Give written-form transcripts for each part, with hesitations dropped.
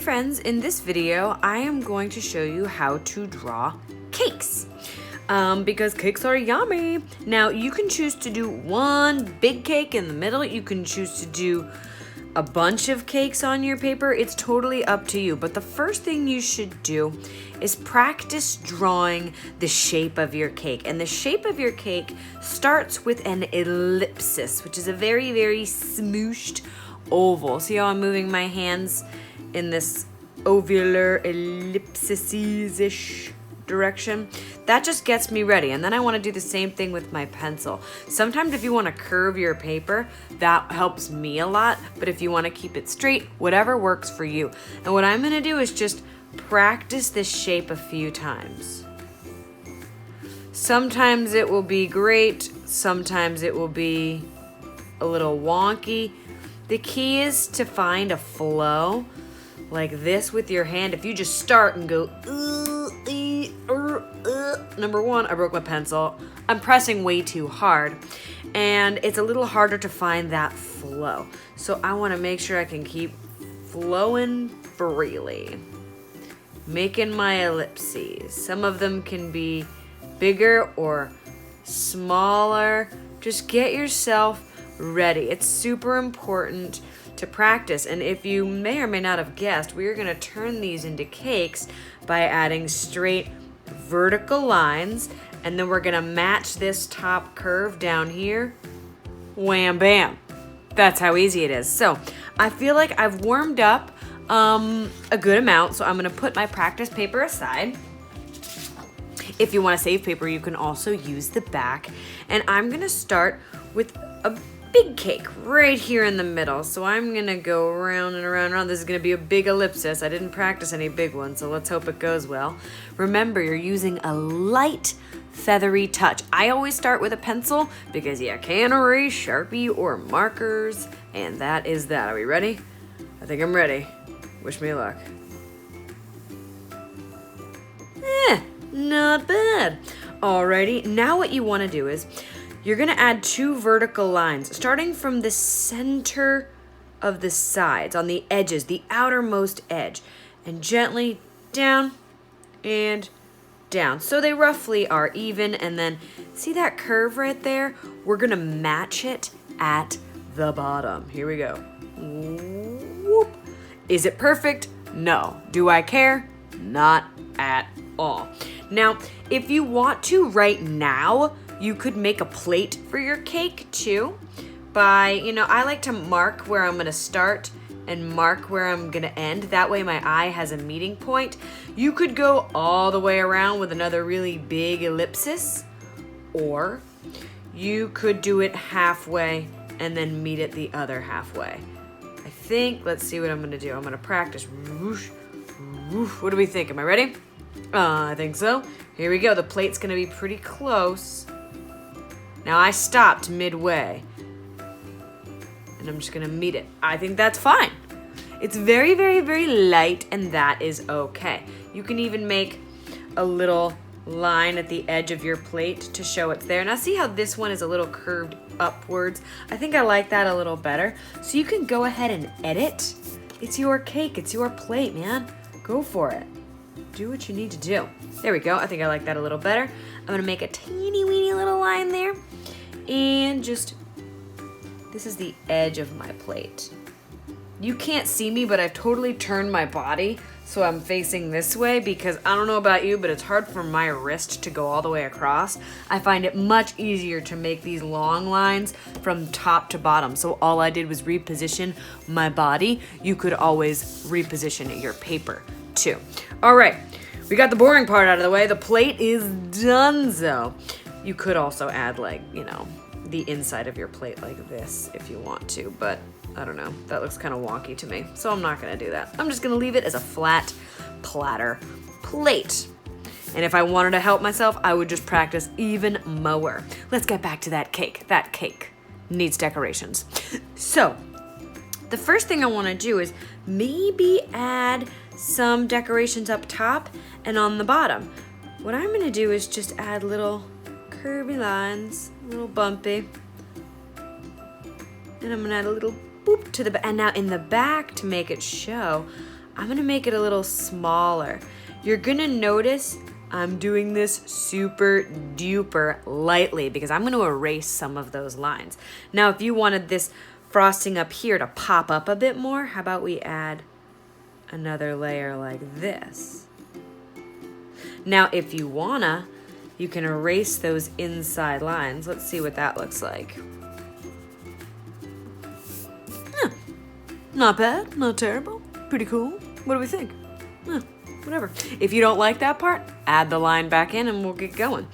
friends, in this video I am going to show you how to draw cakes because cakes are yummy. Now you can choose to do one big cake in the middle, you can choose to do a bunch of cakes on your paper. It's totally up to you, but the first thing you should do is practice drawing the shape of your cake. And the shape of your cake starts with an ellipsis, which is a very, very smooshed oval. See how I'm moving my hands in this ovular ellipsis-ish direction? That just gets me ready. And then I want to do the same thing with my pencil. Sometimes if you want to curve your paper, that helps me a lot. But if you want to keep it straight, whatever works for you. And what I'm going to do is just practice this shape a few times. Sometimes it will be great. Sometimes it will be a little wonky. The key is to find a flow like this with your hand. If you just start and go, number one, I broke my pencil. I'm pressing way too hard, and it's a little harder to find that flow. So I want to make sure I can keep flowing freely, making my ellipses. Some of them can be bigger or smaller. Just get yourself ready. It's super important to practice. And if you may or may not have guessed, we are going to turn these into cakes by adding straight vertical lines, and then we're going to match this top curve down here. Wham bam. That's how easy it is. So I feel like I've warmed up a good amount, so I'm going to put my practice paper aside. If you want to save paper, you can also use the back. And I'm going to start with a big cake right here in the middle. So I'm gonna go around and around and around. This is gonna be a big ellipsis. I didn't practice any big ones, so let's hope it goes well. Remember, you're using a light, feathery touch. I always start with a pencil because you can't erase Sharpie or markers, and that is that. Are we ready? I think I'm ready. Wish me luck. Not bad. Alrighty, now what you wanna do is you're gonna add two vertical lines, starting from the center of the sides, on the edges, the outermost edge, and gently down and down. So they roughly are even, and then see that curve right there? We're gonna match it at the bottom. Here we go. Whoop. Is it perfect? No. Do I care? Not at all. Now, if you want to right now, you could make a plate for your cake too by, I like to mark where I'm gonna start and mark where I'm gonna end. That way my eye has a meeting point. You could go all the way around with another really big ellipsis, or you could do it halfway and then meet it the other halfway. I think, let's see what I'm gonna do. I'm gonna practice. Whoosh, whoosh. What do we think? Am I ready? I think so. Here we go. The plate's gonna be pretty close. Now I stopped midway, and I'm just gonna meet it. I think that's fine. It's very, very, very light, and that is okay. You can even make a little line at the edge of your plate to show it's there. Now see how this one is a little curved upwards? I think I like that a little better. So you can go ahead and edit. It's your cake, it's your plate, man. Go for it. Do what you need to do. There we go. I think I like that a little better. I'm gonna make a teeny weeny little line there, and just, this is the edge of my plate. You can't see me, but I've totally turned my body so I'm facing this way because I don't know about you, but it's hard for my wrist to go all the way across. I find it much easier to make these long lines from top to bottom. So all I did was reposition my body. You could always reposition your paper too. All right, we got the boring part out of the way. The plate is donezo. You could also add the inside of your plate like this if you want to, but I don't know. That looks kind of wonky to me, so I'm not gonna do that. I'm just gonna leave it as a flat platter plate. And if I wanted to help myself, I would just practice even more. Let's get back to that cake. That cake needs decorations. So the first thing I wanna do is maybe add some decorations up top and on the bottom. What I'm gonna do is just add little curvy lines, a little bumpy. And I'm gonna add a little boop to the back. And now in the back, to make it show, I'm gonna make it a little smaller. You're gonna notice I'm doing this super duper lightly because I'm gonna erase some of those lines. Now, if you wanted this frosting up here to pop up a bit more, how about we add another layer like this? Now, if you wanna, you can erase those inside lines. Let's see what that looks like. Not bad, not terrible, pretty cool. What do we think? Whatever. If you don't like that part, add the line back in and we'll get going.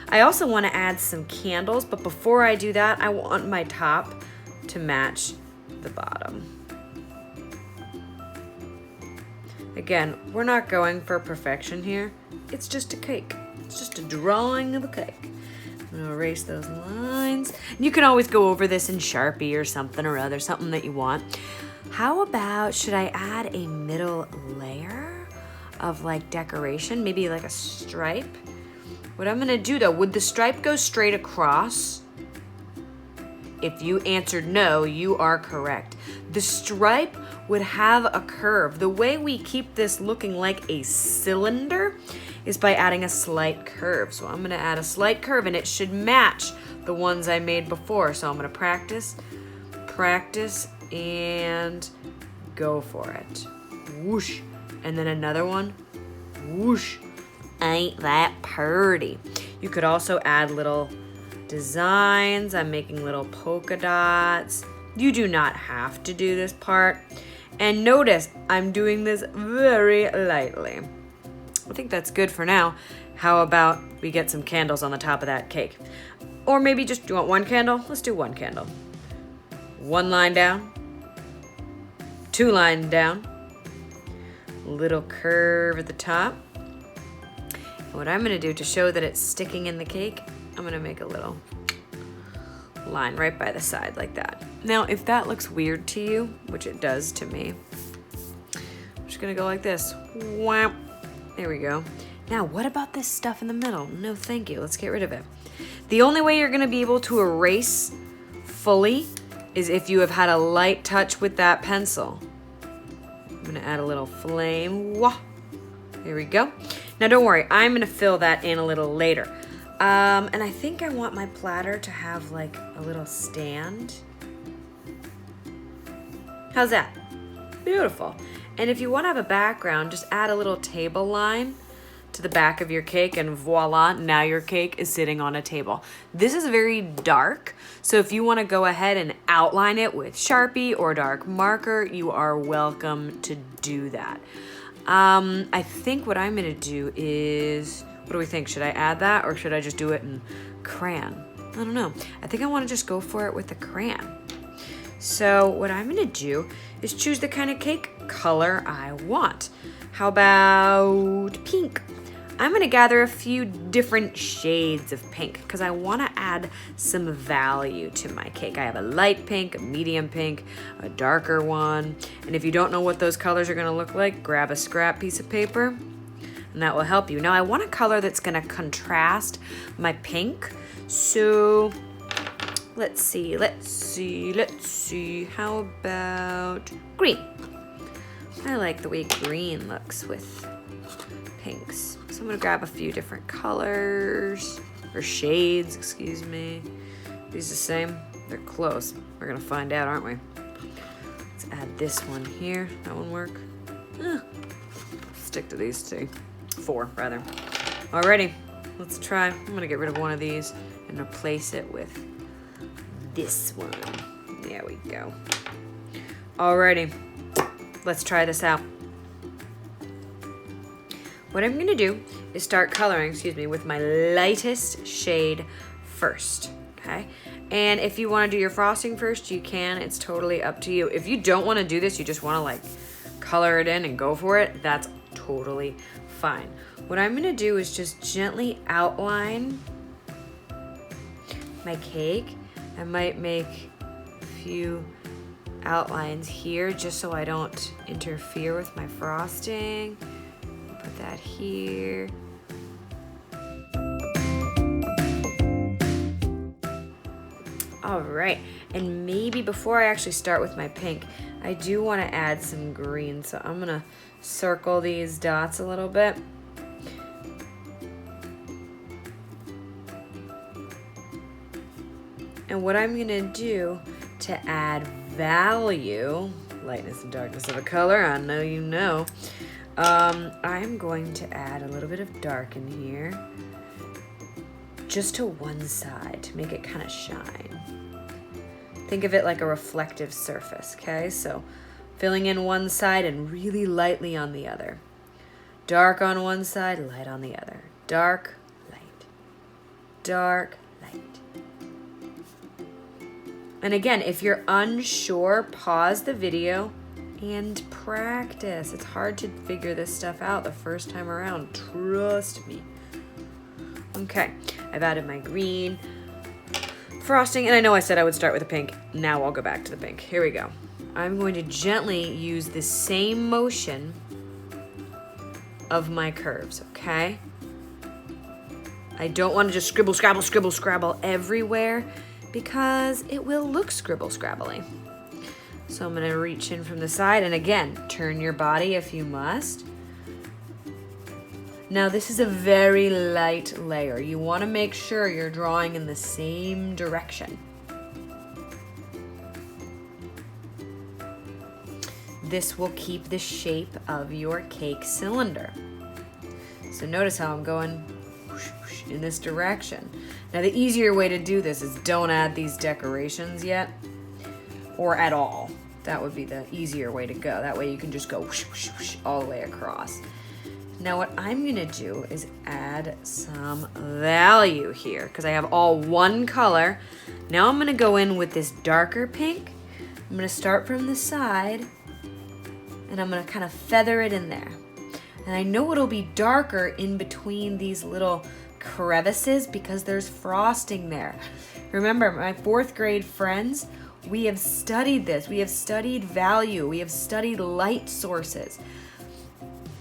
I also want to add some candles, but before I do that, I want my top to match the bottom. Again, we're not going for perfection here. It's just a cake. It's just a drawing of a cake. I'm gonna erase those lines. You can always go over this in Sharpie or something or other, something that you want. How about, should I add a middle layer of like decoration? Maybe like a stripe? What I'm gonna do though, would the stripe go straight across? If you answered no, you are correct. The stripe would have a curve. The way we keep this looking like a cylinder is by adding a slight curve. So I'm gonna add a slight curve and it should match the ones I made before. So I'm gonna practice, and go for it. Whoosh. And then another one. Whoosh. Ain't that pretty? You could also add little designs. I'm making little polka dots. You do not have to do this part. And notice I'm doing this very lightly. I think that's good for now. How about we get some candles on the top of that cake? Or maybe just, do you want one candle? Let's do one candle. One line down. Two lines down. Little curve at the top. And what I'm gonna do to show that it's sticking in the cake, I'm gonna make a little line right by the side like that. Now, if that looks weird to you, which it does to me, I'm just gonna go like this. Wham. There we go. Now, what about this stuff in the middle? No, thank you. Let's get rid of it. The only way you're gonna be able to erase fully is if you have had a light touch with that pencil. I'm gonna add a little flame. Wah. There we go. Now don't worry, I'm gonna fill that in a little later. And I think I want my platter to have like a little stand. How's that? Beautiful. And if you want to have a background, just add a little table line to the back of your cake and voila, now your cake is sitting on a table. This is very dark, so if you want to go ahead and outline it with Sharpie or dark marker, you are welcome to do that. I think what I'm gonna do is, what do we think? Should I add that or should I just do it in crayon? I don't know. I think I want to just go for it with the crayon. So what I'm gonna do is choose the kind of cake color I want. How about pink? I'm gonna gather a few different shades of pink because I wanna add some value to my cake. I have a light pink, a medium pink, a darker one. And if you don't know what those colors are gonna look like, grab a scrap piece of paper and that will help you. Now I want a color that's gonna contrast my pink. So let's see. How about green? I like the way green looks with pinks. So I'm gonna grab a few different colors, or shades, excuse me. These the same? They're close. We're gonna find out, aren't we? Let's add this one here. That one work? Stick to these two. 4, rather. Alrighty, let's try. I'm gonna get rid of one of these and replace it with this one. There we go. Alrighty, let's try this out. What I'm gonna do is start coloring, with my lightest shade first, okay? And if you wanna do your frosting first, you can. It's totally up to you. If you don't wanna do this, you just wanna like color it in and go for it, that's totally fine. What I'm gonna do is just gently outline my cake. I might make a few outlines here just so I don't interfere with my frosting. Put that here. All right, and maybe before I actually start with my pink, I do want to add some green, so I'm gonna circle these dots a little bit. And what I'm gonna do to add value, lightness and darkness of a color, I know you know, I'm going to add a little bit of dark in here, just to one side to make it kind of shine. Think of it like a reflective surface, okay? So filling in one side and really lightly on the other. Dark on one side, light on the other. Dark, light. Dark, light. And again, if you're unsure, pause the video and practice. It's hard to figure this stuff out the first time around, trust me. Okay, I've added my green frosting, and I know I said I would start with the pink. Now I'll go back to the pink. Here we go. I'm going to gently use the same motion of my curves, okay? I don't want to just scribble, scrabble, scribble, scrabble everywhere because it will look scribble, scrabbly. So I'm gonna reach in from the side, and again, turn your body if you must. Now this is a very light layer. You wanna make sure you're drawing in the same direction. This will keep the shape of your cake cylinder. So notice how I'm going in this direction. Now the easier way to do this is don't add these decorations yet, or at all. That would be the easier way to go. That way you can just go all the way across. Now what I'm gonna do is add some value here because I have all one color. Now I'm gonna go in with this darker pink. I'm gonna start from the side and I'm gonna kind of feather it in there. And I know it'll be darker in between these little crevices because there's frosting there. Remember, my 4th grade friends, we have studied this. We have studied value. We have studied light sources.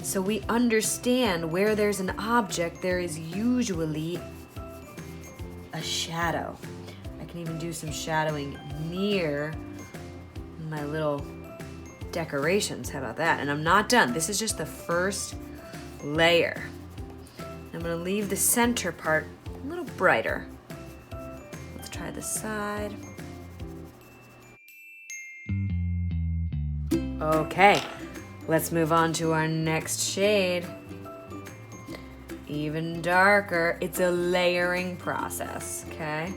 So we understand where there's an object, there is usually a shadow. I can even do some shadowing near my little decorations. How about that? And I'm not done. This is just the first layer. I'm gonna leave the center part a little brighter. Let's try the side. Okay, let's move on to our next shade. Even darker. It's a layering process, okay?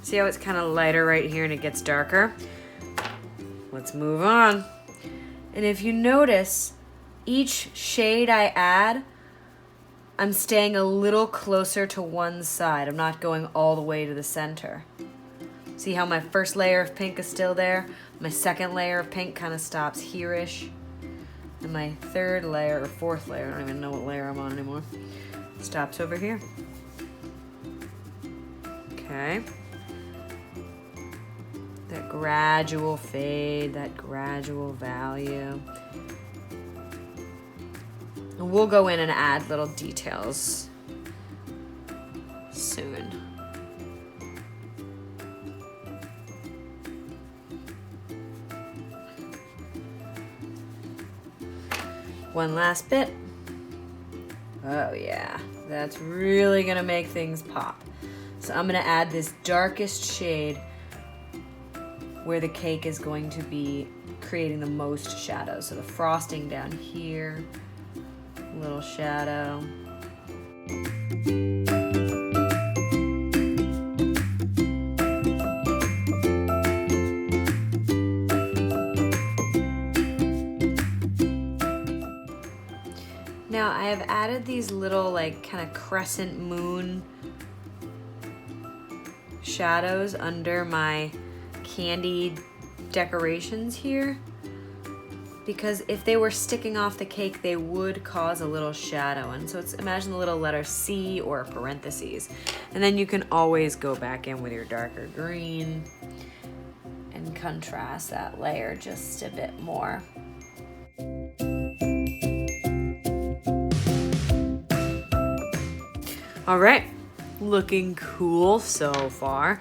See how it's kind of lighter right here and it gets darker? Let's move on. And if you notice, each shade I add, I'm staying a little closer to one side. I'm not going all the way to the center. See how my first layer of pink is still there? My second layer of pink kind of stops here-ish. And my 3rd layer, or 4th layer, I don't even know what layer I'm on anymore, stops over here. Okay. That gradual fade, that gradual value. And we'll go in and add little details soon. One last bit. Oh yeah, that's really gonna make things pop. So I'm gonna add this darkest shade where the cake is going to be creating the most shadows. So the frosting down here, little shadow. Now I have added these little like kind of crescent moon shadows under my candied decorations here, because if they were sticking off the cake they would cause a little shadow. And so it's, imagine the little letter C or parentheses, and then you can always go back in with your darker green and contrast that layer just a bit more. All right, looking cool so far.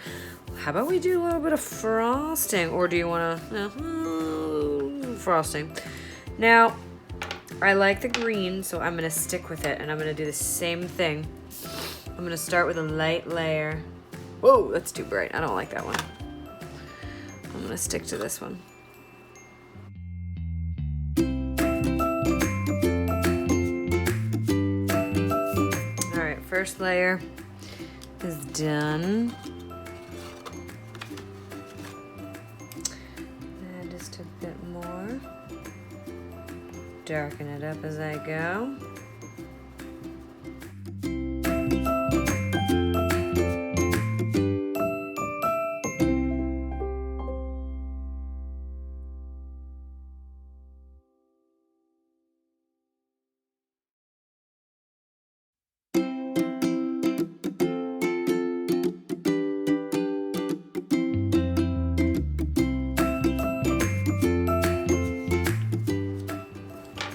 How about we do a little bit of frosting? Or do you want to... frosting. Now, I like the green, so I'm going to stick with it. And I'm going to do the same thing. I'm going to start with a light layer. Whoa, that's too bright. I don't like that one. I'm going to stick to this one. All right, first layer is done. And just a bit more. Darken it up as I go.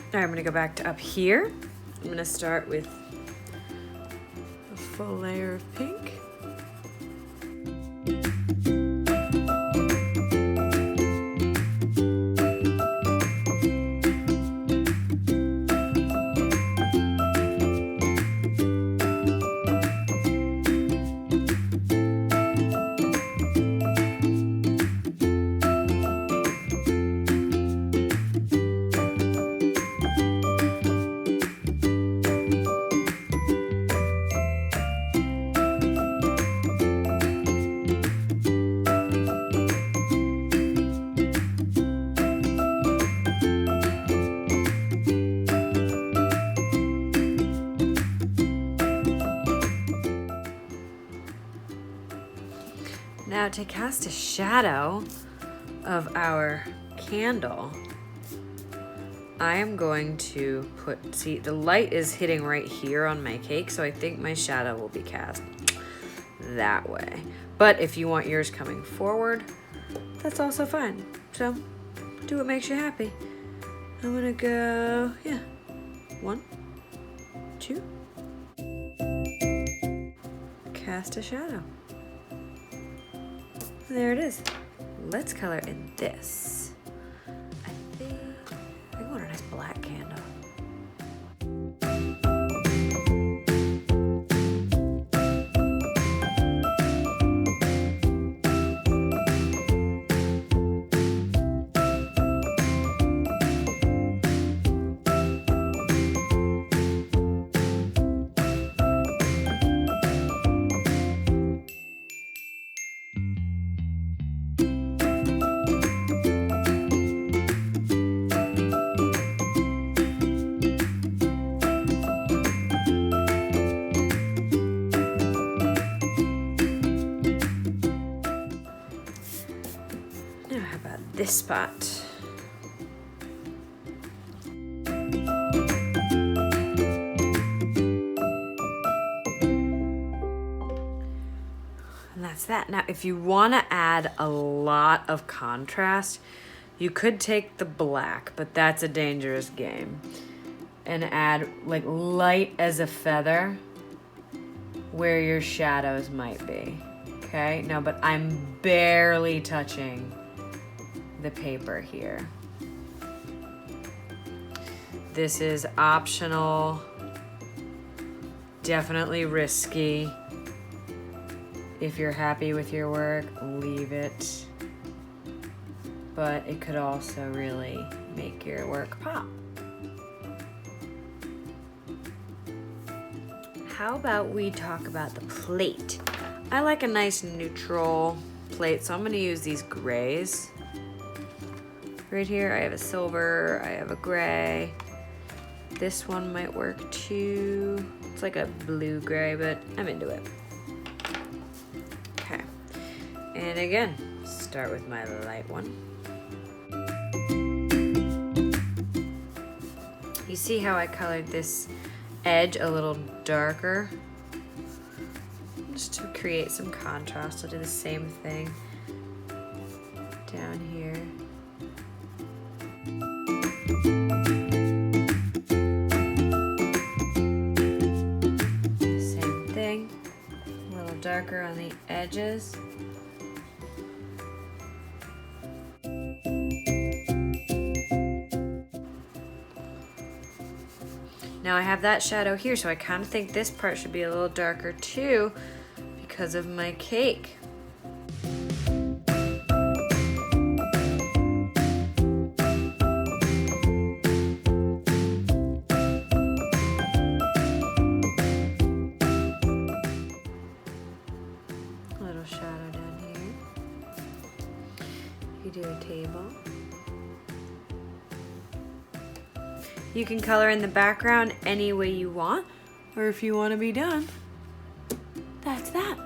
All right, I'm gonna go back to up here. I'm gonna start with a full layer of pink. Now to cast a shadow of our candle, I am going to see, the light is hitting right here on my cake, so I think my shadow will be cast that way. But if you want yours coming forward, that's also fine. So do what makes you happy. I'm gonna go, 1, 2. Cast a shadow. There it is. Let's color in this. I think I want a nice black candle. This spot. And that's that. Now, if you want to add a lot of contrast, you could take the black, but that's a dangerous game. And add like light as a feather where your shadows might be. Okay, no, but I'm barely touching the paper here. This is optional, definitely risky. If you're happy with your work, leave it. But it could also really make your work pop. How about we talk about the plate? I like a nice neutral plate, so I'm gonna use these grays. Right here, I have a silver, I have a gray. This one might work too. It's like a blue gray, but I'm into it. Okay, and again, start with my light one. You see how I colored this edge a little darker? Just to create some contrast, I'll do the same thing down here. Same thing. darker on the edges. Now I have that shadow here, so I kind of think this part should be a little darker too because of my cake. Little shadow down here. You do a table. You can color in the background any way you want, or if you want to be done, that's that.